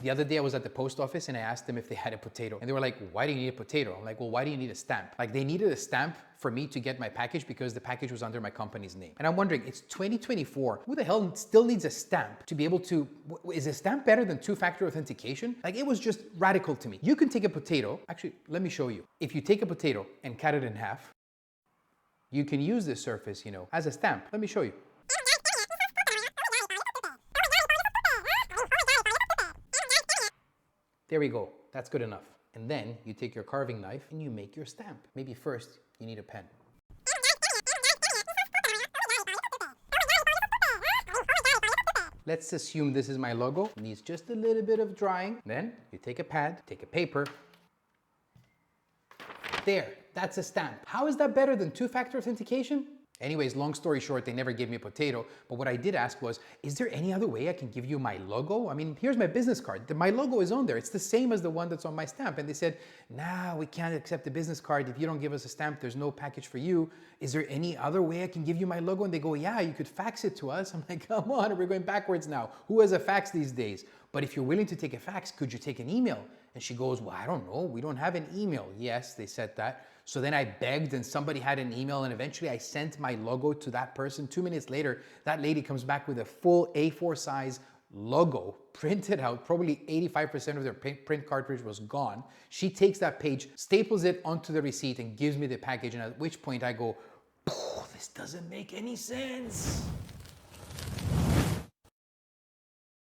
The other day I was at the post office and I asked them if they had a potato. And they were like, why do you need a potato? I'm like, well, why do you need a stamp? Like they needed a stamp for me to get my package because the package was under my company's name. And I'm wondering, it's 2024. Who the hell still needs a stamp to be able to, is a stamp better than two-factor authentication? Like it was just radical to me. You can take a potato, actually, let me show you. If you take a potato and cut it in half, you can use this surface, you know, as a stamp. Let me show you. There we go, that's good enough. And then you take your carving knife and you make your stamp. Maybe first you need a pen. Let's assume this is my logo. It needs just a little bit of drying. Then you take a pad, take a paper. There, that's a stamp. How is that better than two-factor authentication? Anyways, long story short, they never gave me a potato, but what I did ask was, is there any other way I can give you my logo? I mean, here's my business card. My logo is on there. It's the same as the one that's on my stamp. And they said, nah, we can't accept the business card. If you don't give us a stamp, there's no package for you. Is there any other way I can give you my logo? And they go, yeah, you could fax it to us. I'm like, come on, we're going backwards now. Who has a fax these days? But if you're willing to take a fax, could you take an email? And she goes, well, I don't know. We don't have an email. Yes, they said that. So then I begged and somebody had an email and eventually I sent my logo to that person. 2 minutes later, that lady comes back with a full A4 size logo printed out. Probably 85% of their print cartridge was gone. She takes that page, staples it onto the receipt and gives me the package. And at which point I go, this doesn't make any sense.